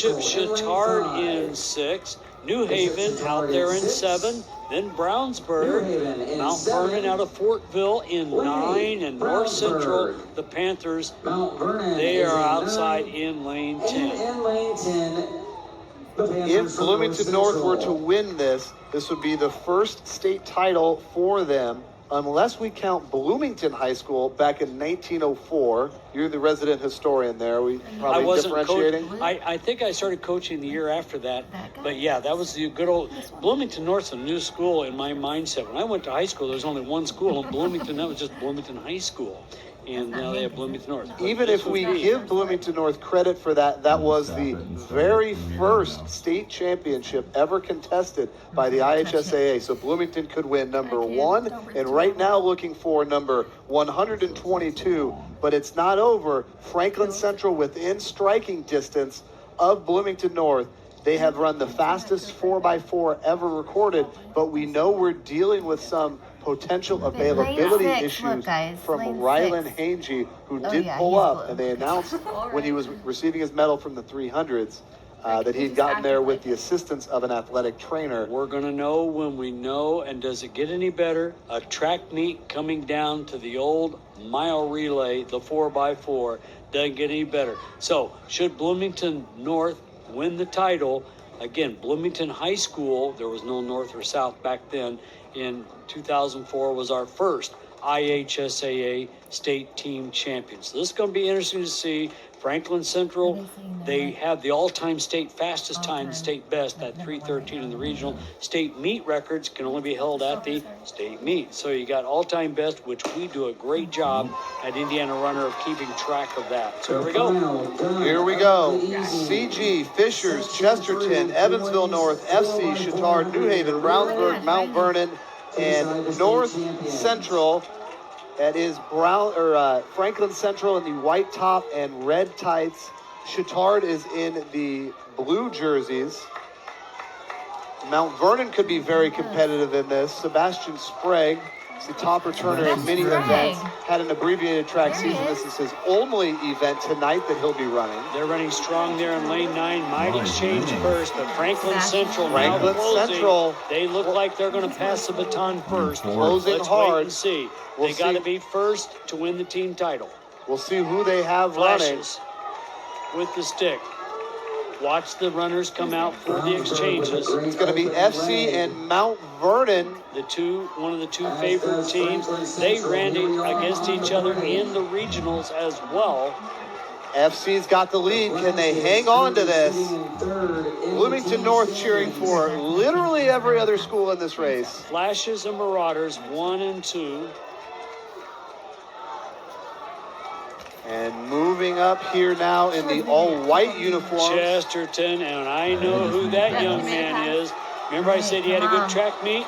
Chatard in 6, New Haven out there in 7, then Brownsburg, Mount Vernon out of Fortville in 9, and North Central, the Panthers, they are outside in lane 10. If Bloomington North were to win this would be the first state title for them, unless we count Bloomington High School back in 1904. You're the resident historian there. We probably differentiating. I think I started coaching the year after that. But yeah, that was the good old Bloomington North's a new school in my mindset. When I went to high school, there was only one school in Bloomington. That was just Bloomington High School. And now they have Bloomington North. Even if we give Bloomington North credit for that, that was the very first state championship ever contested by the IHSAA. So Bloomington could win number 1, and right now looking for number 122. But it's not over. Franklin Central within striking distance of Bloomington North. They have run the fastest 4x4 ever recorded, but we know we're dealing with some potential availability issues from Rylan Hange, who did pull up, and they announced when he was receiving his medal from the 300s that he'd gotten there with the assistance of an athletic trainer. We're going to know when we know, and does it get any better? A track meet coming down to the old mile relay, the 4x4, doesn't get any better. So, should Bloomington North win the title, again, Bloomington High School, there was no North or South back then, in 2004 was our first IHSAA state team champion. So this is going to be interesting to see. Franklin Central, they have the all-time state fastest time, state best, at 3:13 in the regional. State meet records can only be held at the state meet. So you got all-time best, which we do a great job at Indiana Runner of keeping track of that. So here we go. Here we go. CG, Fishers, Chesterton, Evansville North, FC, Chatard, New Haven, Brownsburg, Mount Vernon, and North Central. That is Franklin Central in the white top and red tights. Chatard is in the blue jerseys. Mount Vernon could be very competitive in this. Sebastian Sprague is the top returner in many events. Had an abbreviated track season. This is his only event tonight that he'll be running. They're running strong there in lane 9. Might exchange first, but Franklin Central now closing. They look like they're going to pass the baton first. Closing hard. Wait and see. They got to be first to win the team title. We'll see who they have Flashes with the stick. Watch the runners come out for the exchanges. It's going to be FC and Mount Vernon. One of the two favorite teams. They ran against each other in the regionals as well. FC's got the lead. Can they hang on to this? Bloomington North cheering for literally every other school in this race. Flashes and Marauders 1 and 2. And moving up here now in the all-white uniforms. Chesterton, and I know who that young man is. Remember I said he had a good track meet?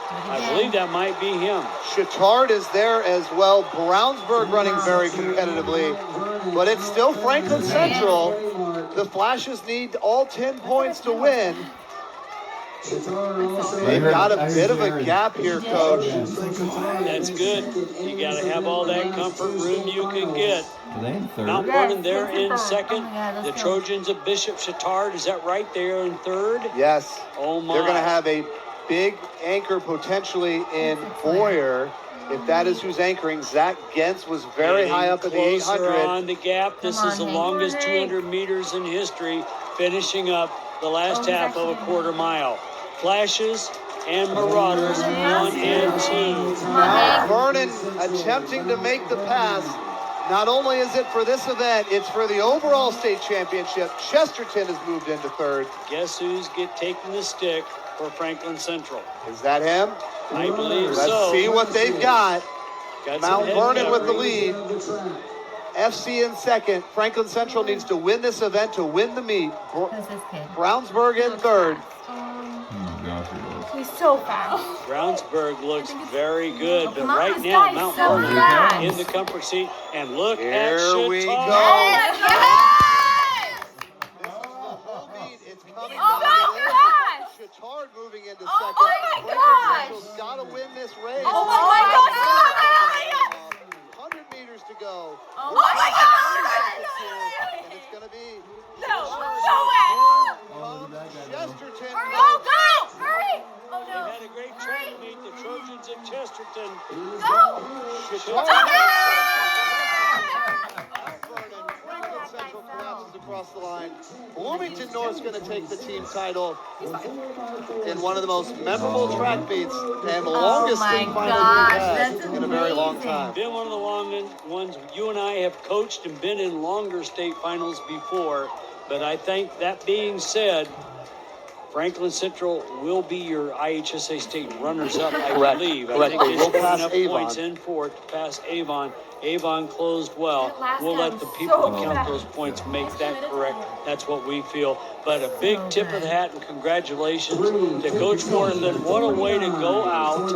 I believe that might be him. Chatard is there as well. Brownsburg running very competitively. But it's still Franklin Central. The Flashes need all 10 points to win. They've got a bit of a gap here, Coach. That's good. You got to have all that comfort room you can get. Mount Vernon, they're in second. The Trojans of Bishop Chatard, is that right? They're in third? Yes. Oh, my. They're going to have a big anchor potentially in Boyer. If that is who's anchoring, Zach Gentz was very high up at the 800. On the gap. This is the longest 200 meters in history, finishing up the last half of a quarter mile. Flashes and Marauders 1 and 2. Mount Vernon attempting to make the pass. Not only is it for this event, it's for the overall state championship. Chesterton has moved into third. Guess who's taking the stick for Franklin Central? Is that him? I believe so. Let's see what they've got. Mount Vernon with the lead. FC in second. Franklin Central needs to win this event to win the meet. Brownsburg in third. He's so fast. Brownsburg looks very good, but right now Mount Vernon in the comfort seat. And look at Chatard. Here we go. Yes! This is the full beat. It's coming Oh my gosh! Chatard moving into second. Oh my gosh! Central's got to win this race. Oh my gosh! 100 meters to go. go. Oh my God! And it's going to be No way! from Chesterton. Go, go! Hurry! Oh They no! had a great track meet, the Trojans at Chesterton. Go! Vernon, Franklin Central collapses across the line. Bloomington North's going to take the team title in one of the most memorable track meets and longest my state finals gosh, we've had that's in a very long amazing. time. Been one of the longest ones. You and I have coached and been in longer state finals before, but I think that being said, Franklin Central will be your IHSA state runners-up, I Correct. believe. Correct. I think They they will scored pass enough Avon. points in for it to pass Avon. Avon closed well. That last We'll guy let was the people so who count fast. those points make that correct. That's what we feel. But a big So tip of the good. hat and congratulations to Coach Worthen. What a way to go out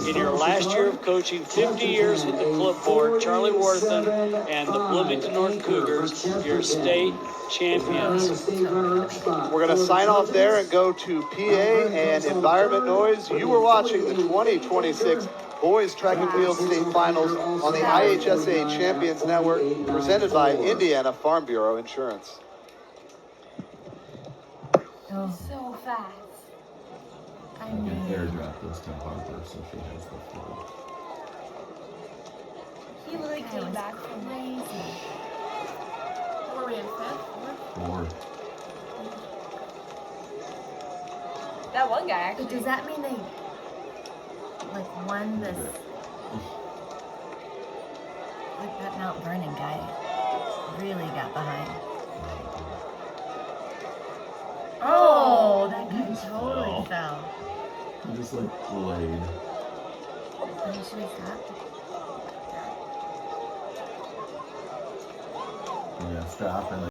in your last year of coaching, 50 years with the clipboard. Charlie Worthen and the Bloomington North Cougars, your state champions. We're going to sign off there and go to PA and environment noise. You were watching the 2026 Boys Track and Field State Finals on the IHSA Champions Network, presented by Indiana Farm Bureau Insurance. Oh, So fast. I I can mean, airdrop this to Harper so she has the full. He literally that came was back from crazy. What were we in fifth? Four. That one guy But actually. does that mean they like won this? Like that Mount Vernon guy really got behind. Oh, that guy totally fell. He just like laid. Should we stop? Yeah, stop and